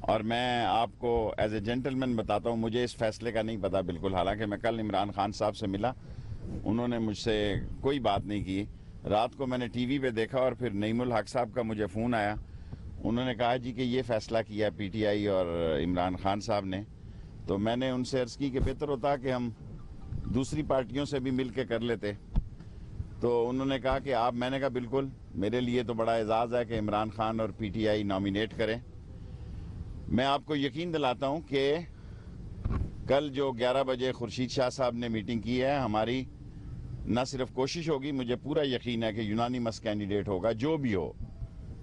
اور میں آپ کو ایز اے جنٹلمین بتاتا ہوں، مجھے اس فیصلے کا نہیں پتا بالکل، حالانکہ میں کل عمران خان صاحب سے ملا، انہوں نے مجھ سے کوئی بات نہیں کی۔ رات کو میں نے ٹی وی پہ دیکھا اور پھر نعیم الحق صاحب کا مجھے فون آیا، انہوں نے کہا جی کہ یہ فیصلہ کیا پی ٹی آئی اور عمران خان صاحب نے۔ تو میں نے ان سے عرض کی کہ بہتر ہوتا کہ ہم دوسری پارٹیوں سے بھی مل کے کر لیتے۔ تو انہوں نے کہا کہ آپ، میں نے کہا بالکل، میرے لیے تو بڑا اعزاز ہے کہ عمران خان اور پی ٹی آئی نامینیٹ کریں۔ میں آپ کو یقین دلاتا ہوں کہ کل جو 11 بجے خورشید شاہ صاحب نے میٹنگ کی ہے، ہماری نہ صرف کوشش ہوگی، مجھے پورا یقین ہے کہ یونانیمس کینڈیڈیٹ ہوگا، جو بھی ہو،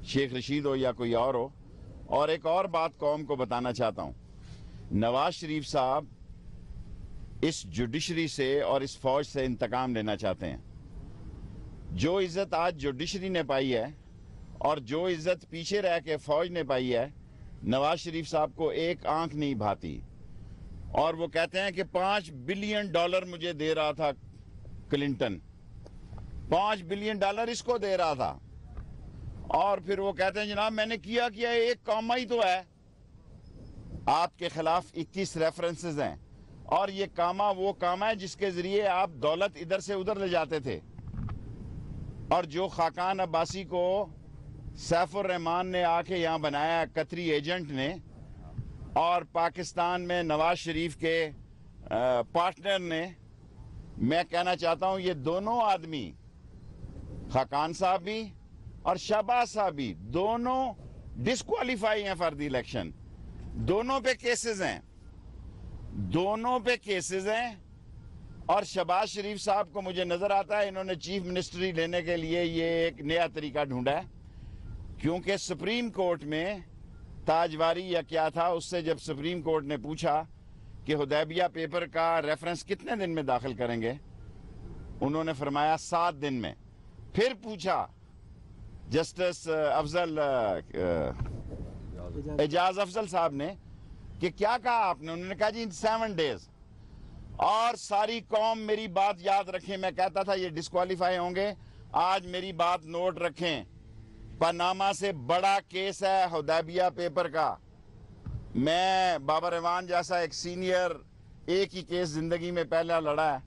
شیخ رشید ہو یا کوئی اور ہو۔ اور ایک اور بات قوم کو بتانا چاہتا ہوں، نواز شریف صاحب اس جوڈیشری سے اور اس فوج سے انتقام لینا چاہتے ہیں۔ جو عزت آج جوڈیشری نے پائی ہے اور جو عزت پیچھے رہ کے فوج نے پائی ہے، نواز شریف صاحب کو ایک آنکھ نہیں بھاتی۔ اور وہ کہتے ہیں کہ $5 بلین مجھے دے رہا تھا کلنٹن، $5 بلین اس کو دے رہا تھا، اور پھر وہ کہتے ہیں جناب میں نے کیا ایک کاما ہی تو ہے۔ آپ کے خلاف 21 ریفرنسز ہیں، اور یہ کاما وہ کاما ہے جس کے ذریعے آپ دولت ادھر سے ادھر لے جاتے تھے۔ اور جو خاقان عباسی کو سیف الرحمان نے آ کے یہاں بنایا، قطری ایجنٹ نے، اور پاکستان میں نواز شریف کے پارٹنر نے، میں کہنا چاہتا ہوں یہ دونوں آدمی، خاقان صاحب بھی اور شہباز صاحب بھی، دونوں ڈسکوالیفائی ہیں فار دی الیکشن۔ دونوں پہ کیسز ہیں، دونوں پہ کیسز ہیں۔ اور شہباز شریف صاحب کو مجھے نظر آتا ہے انہوں نے چیف منسٹری لینے کے لیے یہ ایک نیا طریقہ ڈھونڈا ہے، کیونکہ سپریم کورٹ میں تاجواری یا کیا تھا، اس سے جب سپریم کورٹ نے پوچھا کہ حدیبیہ پیپر کا ریفرنس کتنے دن میں داخل کریں گے، انہوں نے فرمایا 7 دن میں۔ پھر پوچھا جسٹس اعجاز افضل صاحب نے کہ کیا کہا آپ نے، انہوں نے کہا جی 7 ڈیز۔ اور ساری قوم میری بات یاد رکھیں، میں کہتا تھا یہ ڈسکوالیفائی ہوں گے، آج میری بات نوٹ رکھیں، پاناما سے بڑا کیس ہے حدیبیہ پیپر کا۔ میں بابر ایوان جیسا ایک سینئر ایک ہی کیس زندگی میں پہلا لڑا ہے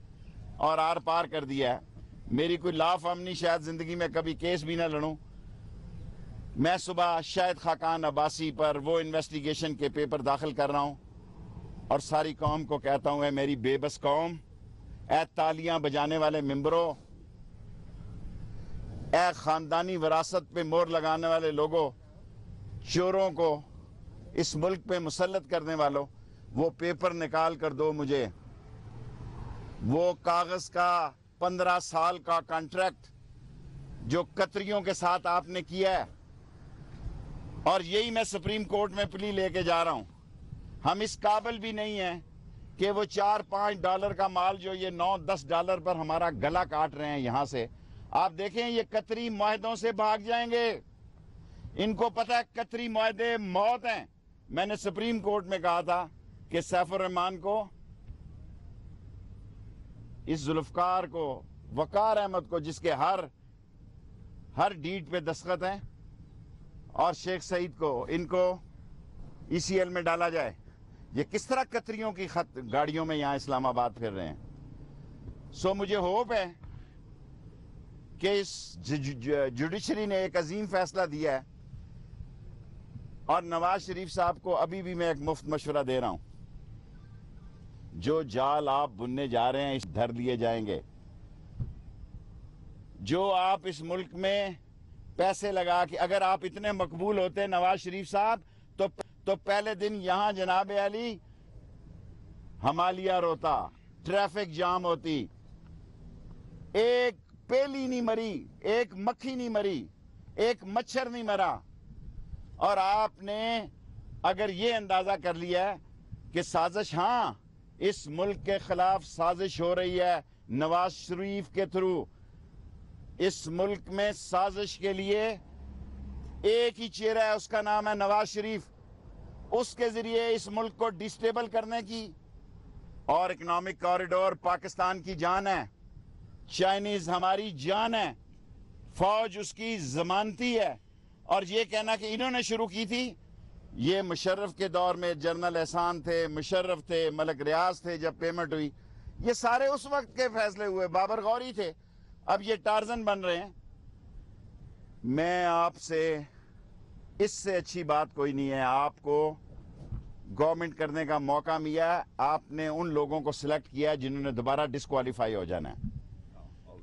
اور آر پار کر دیا ہے، میری کوئی لا فارم نہیں، شاید زندگی میں کبھی کیس بھی نہ لڑوں۔ میں صبح شاہد خاقان عباسی پر وہ انویسٹیگیشن کے پیپر داخل کر رہا ہوں، اور ساری قوم کو کہتا ہوں، اے میری بے بس قوم، اے تالیاں بجانے والے ممبروں، اے خاندانی وراثت پہ مور لگانے والے لوگوں، چوروں کو اس ملک پہ مسلط کرنے والوں، وہ پیپر نکال کر دو مجھے، وہ کاغذ کا 15 سال کا کانٹریکٹ جو قطریوں کے ساتھ آپ نے کیا ہے۔ اور یہی میں سپریم کورٹ میں پلی لے کے جا رہا ہوں۔ ہم اس قابل بھی نہیں ہیں کہ وہ $4-5 کا مال جو یہ $9-10 پر ہمارا گلا کاٹ رہے ہیں یہاں سے، آپ دیکھیں یہ قطری معاہدوں سے بھاگ جائیں گے، ان کو پتہ ہے قطری معاہدے موت ہیں۔ میں نے سپریم کورٹ میں کہا تھا کہ سیف الرحمان کو، اس ذوالفقار کو، وقار احمد کو جس کے ہر ڈیٹ پہ دستخط ہیں، اور شیخ سعید کو، ان کو ای سی ایل میں ڈالا جائے۔ یہ کس طرح قطریوں کی گاڑیوں میں یہاں اسلام آباد پھر رہے ہیں۔ سو مجھے ہوپ ہے کہ اس جوڈیشری نے ایک عظیم فیصلہ دیا ہے، اور نواز شریف صاحب کو ابھی بھی میں ایک مفت مشورہ دے رہا ہوں، جو جال آپ بننے جا رہے ہیں اس دھر لیے جائیں گے۔ جو آپ اس ملک میں پیسے لگا کے، اگر آپ اتنے مقبول ہوتے نواز شریف صاحب تو پہلے دن یہاں جناب علی ہمالیہ روتا، ٹریفک جام ہوتی، ایک پیلی نہیں مری، ایک مکھی نہیں مری، ایک مچھر نہیں مرا۔ اور آپ نے اگر یہ اندازہ کر لیا کہ سازش، ہاں اس ملک کے خلاف سازش ہو رہی ہے نواز شریف کے تھرو، اس ملک میں سازش کے لیے ایک ہی چہرہ ہے، اس کا نام ہے نواز شریف، اس کے ذریعے اس ملک کو ڈسٹیبل کرنے کی۔ اور اکنامک کوریڈور پاکستان کی جان ہے، چائنیز ہماری جان ہے، فوج اس کی ضمانتی ہے۔ اور یہ کہنا کہ انہوں نے شروع کی تھی، یہ مشرف کے دور میں جنرل احسان تھے، مشرف تھے، ملک ریاض تھے جب پیمنٹ ہوئی، یہ سارے اس وقت کے فیصلے ہوئے، بابر غوری تھے، اب یہ ٹارزن بن رہے ہیں۔ میں آپ سے اس سے اچھی بات کوئی نہیں ہے، آپ کو گورنمنٹ کرنے کا موقع ملا ہے، آپ نے ان لوگوں کو سلیکٹ کیا جنہوں نے دوبارہ ڈسکوالیفائی ہو جانا ہے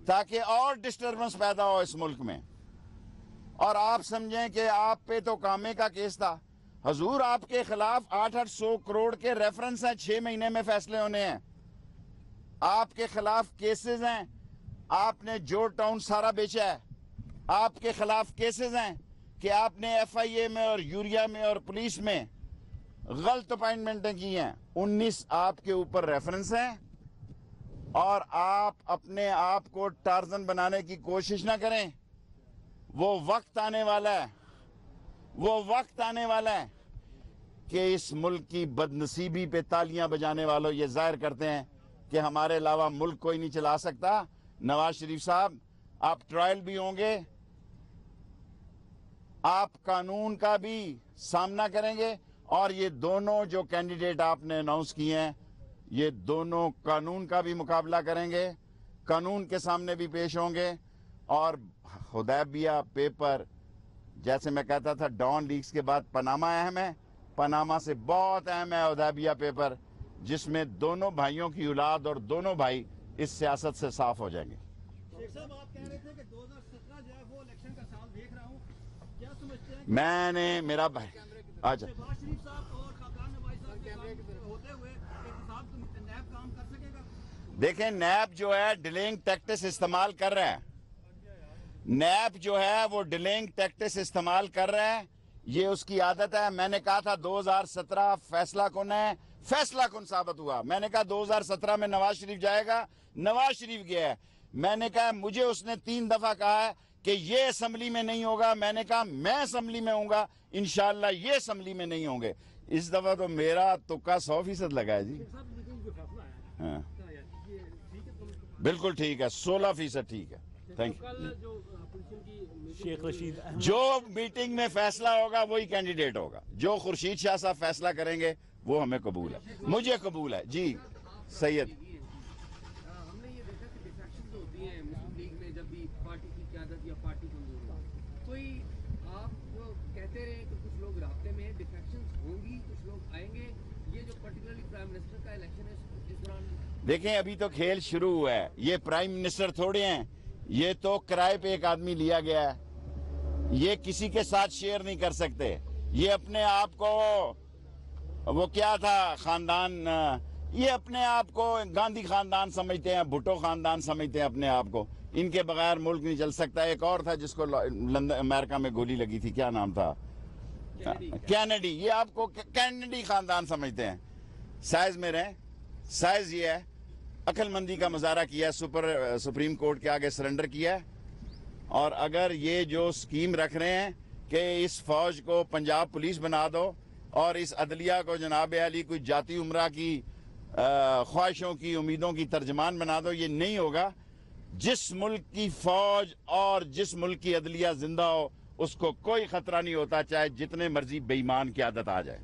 تاکہ اور ڈسٹربنس پیدا ہو اس ملک میں، اور آپ سمجھیں کہ آپ پہ تو کامے کا کیس تھا حضور، آپ کے خلاف 800 کروڑ کے ریفرنس ہیں، 6 مہینے میں فیصلے ہونے ہیں، آپ کے خلاف کیسز ہیں، آپ نے جورج ٹاؤن سارا بیچا ہے، آپ کے خلاف کیسز ہیں کہ آپ نے ایف آئی اے میں اور یوریا میں اور پولیس میں غلط اپائنٹمنٹیں کی ہیں، 19 آپ کے اوپر ریفرنس ہیں، اور آپ اپنے آپ کو ٹارزن بنانے کی کوشش نہ کریں۔ وہ وقت آنے والا ہے، وہ وقت آنے والا ہے کہ اس ملک کی بدنصیبی پہ تالیاں بجانے والوں یہ ظاہر کرتے ہیں کہ ہمارے علاوہ ملک کوئی نہیں چلا سکتا۔ نواز شریف صاحب، آپ ٹرائل بھی ہوں گے، آپ قانون کا بھی سامنا کریں گے، اور یہ دونوں جو کینڈیڈیٹ آپ نے اناؤنس کیے ہیں یہ دونوں قانون کا بھی مقابلہ کریں گے، قانون کے سامنے بھی پیش ہوں گے۔ اور حدیبیہ پیپر، جیسے میں کہتا تھا ڈان لیکس کے بعد پاناما اہم ہے، پاناما سے بہت اہم ہے حدیبیہ پیپر، جس میں دونوں بھائیوں کی اولاد اور دونوں بھائی اس سیاست سے صاف ہو جائیں گے۔ شیخ صاحب، آپ کہہ رہے تھے کہ 2017 جو ہے وہ الیکشن کا سال دیکھ رہا ہوں، کیا سمجھتے ہیں میں نے میرا بھائی اچھا شہباز شریف صاحب اور خاقان نواز صاحب کے ساتھ ہوتے ہوئے احتساب نیب کام کر سکے گا؟ دیکھیں، نیب جو ہے ڈیلنگ ٹیکٹس استعمال کر رہا ہے، نیب جو ہے وہ ڈیلنگ ٹیکٹس استعمال کر رہا ہے، یہ اس کی عادت ہے۔ میں نے کہا تھا 2017 فیصلہ کن ہے، فیصلہ کن ثابت ہوا۔ میں نے کہا 2017 میں نواز شریف جائے گا، نواز شریف گیا ہے۔ میں نے کہا مجھے اس نے 3 دفعہ کہا ہے کہ یہ اسمبلی میں نہیں ہوگا، میں نے کہا میں اسمبلی میں ہوں گا، انشاءاللہ یہ اسمبلی میں نہیں ہوں گے۔ اس دفعہ تو میرا تکا 100% لگا ہے جی، ہاں بالکل ٹھیک ہے، 16% ٹھیک ہے۔ Thank you. شیخ رشید احمد جو میٹنگ میں فیصلہ ہوگا وہی کینڈیڈیٹ ہوگا، جو خورشید شاہ صاحب فیصلہ کریں گے وہ ہمیں قبول ہے، مجھے قبول ہے جی سید۔ ہم نے یہ دیکھا کہ ڈیفیکشنز ہوتی ہیں مسلم لیگ میں جب بھی پارٹی کی قیادت یا پارٹی کمزور ہو، کوئی آپ کہتے رہے کہ کچھ لوگ رابطے میں ڈیفیکشنز ہوں گی، کچھ لوگ آئیں گے، یہ جو پرٹیکولرلی پرائم منسٹر کا الیکشن ہے اس دوران؟ دیکھیں ابھی تو کھیل شروع ہوا ہے، یہ پرائم منسٹر تھوڑے ہیں، یہ تو کرائے پہ ایک آدمی لیا گیا ہے، یہ کسی کے ساتھ شیئر نہیں کر سکتے، یہ اپنے آپ کو وہ کیا تھا خاندان، یہ اپنے آپ کو گاندھی خاندان سمجھتے ہیں، بھٹو خاندان سمجھتے ہیں اپنے آپ کو، ان کے بغیر ملک نہیں چل سکتا۔ ایک اور تھا جس کو لندن امریکہ میں گولی لگی تھی، کیا نام تھا، کینیڈی، یہ آپ کو کینیڈی خاندان سمجھتے ہیں۔ سائز میں رہیں، سائز یہ ہے، عقل مندی کا مظاہرہ کیا ہے، سپریم کورٹ کے آگے سرنڈر کیا ہے، اور اگر یہ جو سکیم رکھ رہے ہیں کہ اس فوج کو پنجاب پولیس بنا دو اور اس عدلیہ کو جناب علی کوئی جاتی عمرہ کی خواہشوں کی امیدوں کی ترجمان بنا دو، یہ نہیں ہوگا۔ جس ملک کی فوج اور جس ملک کی عدلیہ زندہ ہو اس کو کوئی خطرہ نہیں ہوتا، چاہے جتنے مرضی بے ایمان کی عادت آ جائے۔